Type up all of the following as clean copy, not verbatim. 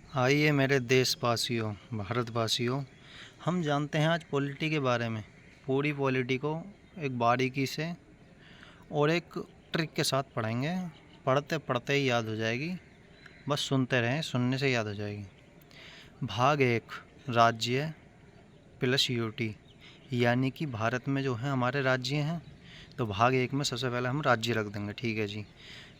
आइए मेरे देशवासियों, भारतवासियों, हम जानते हैं आज पॉलिटी के बारे में। पूरी पॉलिटी को एक बारीकी से और एक ट्रिक के साथ पढ़ेंगे। पढ़ते पढ़ते ही याद हो जाएगी, बस सुनते रहें, सुनने से याद हो जाएगी। भाग 1, राज्य प्लस यूटी, यानी कि भारत में जो है हमारे राज्य हैं, तो भाग 1 में सबसे पहले हम राज्य रख देंगे, ठीक है जी।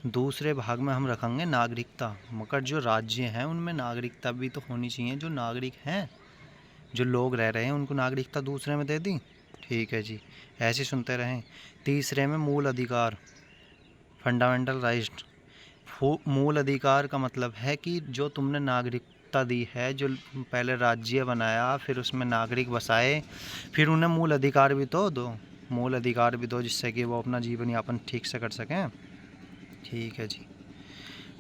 दूसरे भाग में हम रखेंगे नागरिकता, मगर जो राज्य हैं उनमें नागरिकता भी तो होनी चाहिए। जो नागरिक हैं, जो लोग रह रहे हैं, उनको नागरिकता दूसरे में दे दी, ठीक है जी। ऐसे सुनते रहें। तीसरे में मूल अधिकार, फंडामेंटल राइट। मूल अधिकार का मतलब है कि जो तुमने नागरिकता दी है, जो पहले राज्य बनाया, फिर उसमें नागरिक बसाए, फिर उन्हें मूल अधिकार भी तो दो। मूल अधिकार भी दो जिससे कि वो अपना जीवन यापन ठीक से कर सकें, ठीक है जी।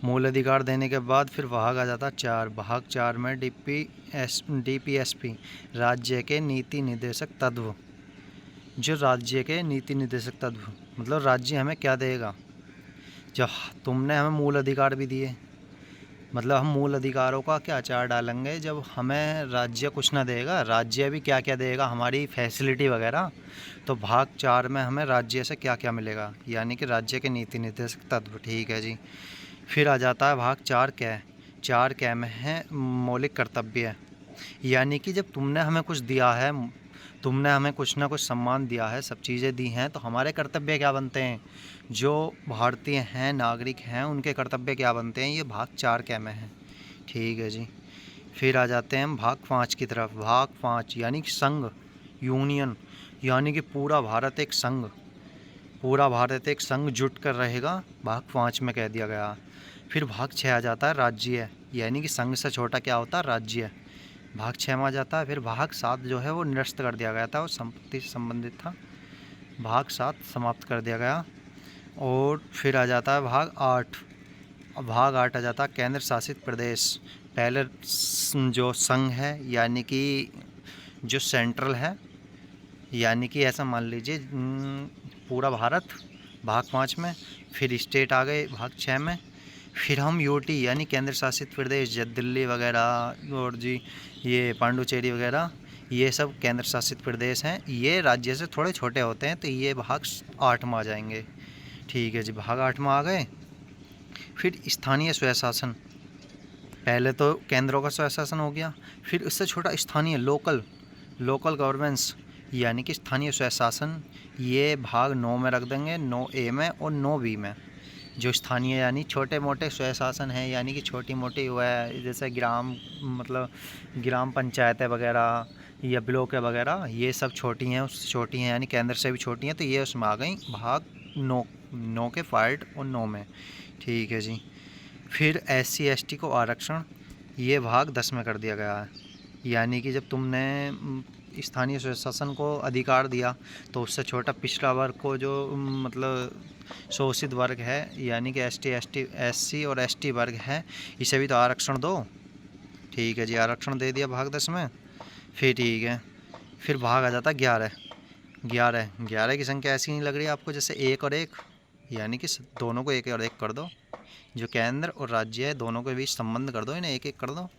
मूल अधिकार देने के बाद फिर भाग आ जाता 4। भाग 4 में डीपीएसपी, राज्य के नीति निर्देशक तत्व। जो राज्य के नीति निर्देशक तत्व मतलब राज्य हमें क्या देगा। जब तुमने हमें मूल अधिकार भी दिए, मतलब हम मूल अधिकारों का क्या चार डालेंगे जब हमें राज्य कुछ ना देगा। राज्य भी क्या क्या देगा, हमारी फैसिलिटी वगैरह। तो भाग 4 में हमें राज्य से क्या क्या मिलेगा, यानी कि राज्य के नीति निर्देशक तत्व, ठीक है जी। फिर आ जाता है भाग 4 कै। 4 कै में है मौलिक कर्तव्य, यानी कि जब तुमने हमें कुछ दिया है, तुमने हमें कुछ ना कुछ सम्मान दिया है, सब चीज़ें दी हैं, तो हमारे कर्तव्य क्या बनते हैं। जो भारतीय हैं, नागरिक हैं, उनके कर्तव्य क्या बनते हैं, ये भाग 4 कै में है, ठीक है जी। फिर आ जाते हैं हम भाग 5 की तरफ। भाग 5 यानी कि संघ, यूनियन, यानी कि पूरा भारत एक संघ, पूरा भारत एक संघ जुट कर रहेगा, भाग 5 में कह दिया गया। फिर भाग 6 आ जाता है राज्य, यानी कि संघ से छोटा क्या होता है, राज्य। भाग 6 में आ जाता है। फिर भाग 7 जो है वो निरस्त कर दिया गया था, वो संपत्ति से संबंधित था, भाग 7 समाप्त कर दिया गया। और फिर आ जाता है भाग 8। भाग 8 आ जाता है केंद्र शासित प्रदेश। पहले जो संघ है, यानी कि जो सेंट्रल है, यानी कि ऐसा मान लीजिए पूरा भारत, भाग 5 में। फिर स्टेट आ गए भाग 6 में। फिर हम यूटी यानी केंद्र शासित प्रदेश, जैसे दिल्ली वगैरह और जी ये पांडुचेरी वगैरह, ये सब केंद्र शासित प्रदेश हैं। ये राज्य से थोड़े छोटे होते हैं, तो ये भाग 8 में आ जाएंगे, ठीक है जी। भाग 8 में आ गए। फिर स्थानीय स्वशासन, पहले तो केंद्रों का स्वशासन हो गया, फिर इससे छोटा स्थानीय, लोकल गवर्नेंस, यानी कि स्थानीय स्वशासन, ये भाग 9 में रख देंगे, 9A में और 9B में। जो स्थानीय यानी छोटे मोटे स्वशासन है, यानी कि छोटी मोटी वह जैसे ग्राम, मतलब ग्राम पंचायतें वगैरह या ब्लॉक वगैरह, ये सब छोटी हैं, उससे छोटी हैं, यानी केंद्र से भी छोटी हैं, तो ये उसमें आ गई भाग 9 के पार्ट और 9 में, ठीक है जी। फिर SC ST को आरक्षण, ये भाग 10 में कर दिया गया है, यानी कि जब तुमने स्थानीय स्वशासन को अधिकार दिया, तो उससे छोटा पिछड़ा वर्ग को, जो मतलब शोषित वर्ग है, यानी कि SC और ST वर्ग है, इसे भी तो आरक्षण दो, ठीक है जी। आरक्षण दे दिया भाग 10 में। फिर ठीक है, फिर भाग आ जाता 11 की संख्या ऐसी नहीं लग रही आपको, जैसे 1 और 1, यानी कि दोनों को 1 और 1 कर दो। जो केंद्र और राज्य है, दोनों के बीच संबंध कर दो, इन्हें 1 1 कर दो,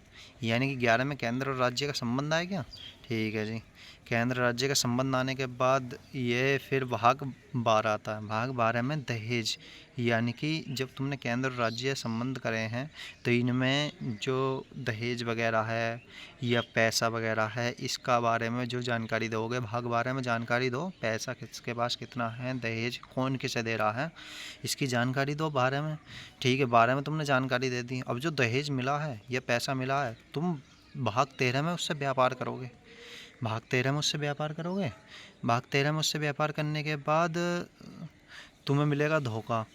यानी कि 11 में केंद्र और राज्य का संबंध आए क्या, ठीक है जी। केंद्र राज्य का संबंध आने के बाद ये फिर भाग 12 आता है। भाग 12 में दहेज, यानी कि जब तुमने केंद्र और राज्य संबंध करे हैं, तो इनमें जो दहेज वगैरह है या पैसा वगैरह है, इसका बारे में जो जानकारी दोगे, भाग 12 में जानकारी दो। पैसा किसके पास कितना है, दहेज कौन किसे दे रहा है, इसकी जानकारी दो 12 में, ठीक है। 12 में तुमने जानकारी दे दी। अब जो दहेज मिला है या पैसा मिला है, तुम भाग 13 में उससे व्यापार करोगे। भाग 13 में उससे व्यापार करोगे। भाग 13 में उससे व्यापार करने के बाद तुम्हें मिलेगा धोखा,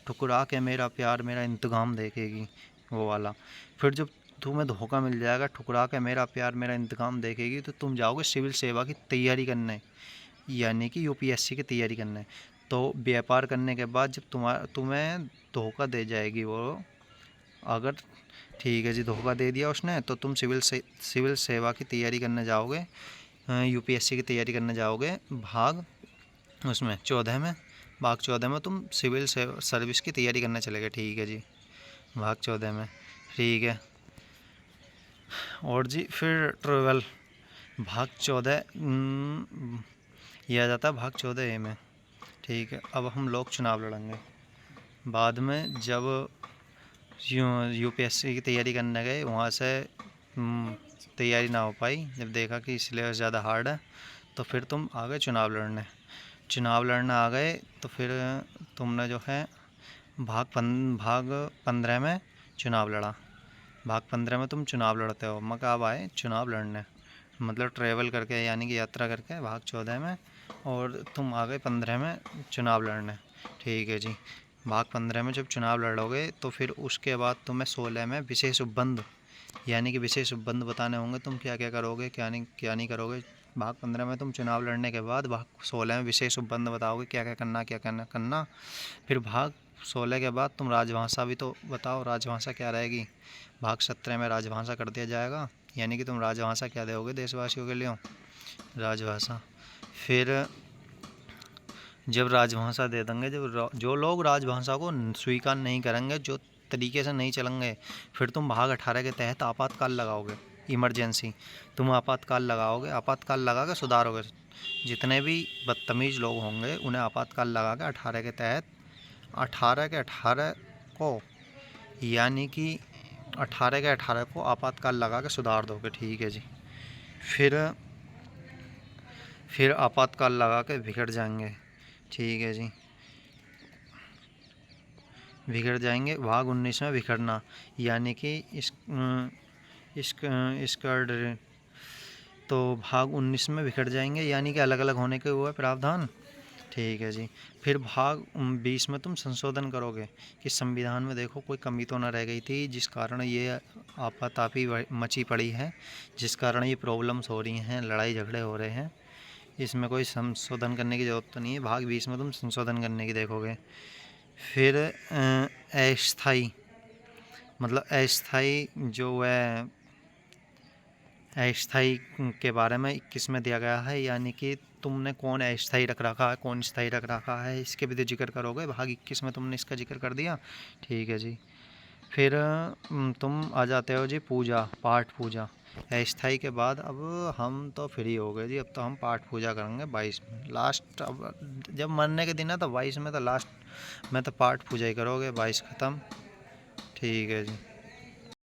ठुकरा के मेरा प्यार मेरा इंतकाम देखेगी, वो वाला। फिर जब तुम्हें धोखा मिल जाएगा, ठुकरा के मेरा प्यार मेरा इंतकाम देखेगी, तो तुम जाओगे सिविल सेवा की तैयारी करने, यानी कि UPSC की तैयारी करने। तो व्यापार करने के बाद जब तुम्हें धोखा दे जाएगी वो, अगर, ठीक है जी, धोखा दे दिया उसने, तो तुम सिविल सेवा की तैयारी करने जाओगे, UPSC की तैयारी करने जाओगे भाग उसमें 14 में। भाग 14 में तुम सिविल सर्विस की तैयारी करने चले गए, ठीक है जी, भाग 14 में, ठीक है। और जी फिर ट्रेवल भाग 14 ये आ जाता है भाग 14A में। ठीक है, अब हम लोग चुनाव लड़ेंगे। बाद में जब यूपीएससी की तैयारी करने गए, वहाँ से तैयारी ना हो पाई, जब देखा कि सिलेबस ज़्यादा हार्ड है, तो फिर तुम आ गए चुनाव लड़ने। चुनाव लड़ने आ गए तो फिर तुमने जो है भाग 15 में चुनाव लड़ा। भाग 15 में तुम चुनाव लड़ते हो। मैं कब आए चुनाव लड़ने, मतलब ट्रैवल करके, यानी कि यात्रा करके भाग 14 में, और तुम आ गए 15 में चुनाव लड़ने। ठीक है जी। भाग 15 में जब चुनाव लड़ोगे तो फिर उसके बाद तुम्हें 16 में विशेष उपबंध, यानी कि विशेष उपबंध बताने होंगे, तुम क्या क्या करोगे, क्या नहीं करोगे। भाग 15 में तुम चुनाव लड़ने के बाद भाग 16 में विशेष उपबंध बताओगे, क्या क्या करना, क्या करना। फिर भाग 16 के बाद तुम राजभाषा भी तो बताओ, राजभाषा क्या रहेगी। भाग 17 में राजभाषा कर दिया जाएगा, यानी कि तुम राजभाषा क्या दोगे देशवासियों के लिए, राजभाषा। फिर जब राजभाषा दे देंगे, जब जो लोग राजभाषा को स्वीकार नहीं करेंगे, जो तरीके से नहीं चलेंगे, फिर तुम भाग 18 के तहत आपातकाल लगाओगे, इमरजेंसी। तुम आपातकाल लगाओगे, आपातकाल लगा के सुधारोगे। जितने भी बदतमीज़ लोग होंगे उन्हें आपातकाल लगा के 18 के तहत 18 को, यानी कि 18 को आपातकाल लगा के सुधार दोगे। ठीक है जी। फिर आपातकाल लगा के बिगड़ जाएंगे। ठीक है जी, बिगड़ जाएंगे। भाग 19 में बिखरना, यानी कि इसका तो भाग 19 में बिखर जाएंगे, यानी कि अलग अलग होने के हुए प्रावधान। ठीक है जी। फिर भाग 20 में तुम संशोधन करोगे कि संविधान में देखो कोई कमी तो ना रह गई थी, जिस कारण ये आपातापी मची पड़ी है, जिस कारण ये प्रॉब्लम्स हो रही हैं, लड़ाई झगड़े हो रहे हैं। इसमें कोई संशोधन करने की ज़रूरत तो नहीं है। भाग 20 में तुम संशोधन करने की देखोगे। फिर अस्थाई, मतलब अस्थाई जो है, अस्थाई के बारे में 21 में दिया गया है, यानी कि तुमने कौन अस्थाई रख रखा है, कौन स्थाई रख रखा है, इसके भी तो जिक्र करोगे। भाग 21 में तुमने इसका जिक्र कर दिया। ठीक है जी। फिर तुम आ जाते हो जी पूजा, पाठ पूजा। अस्थाई के बाद अब हम तो फ्री हो गए जी, अब तो हम पाठ पूजा करेंगे 22 में लास्ट। अब जब मरने के दिन है तो 22 में तो लास्ट में तो पाठ पूजा ही करोगे, 22 ख़त्म। ठीक है जी।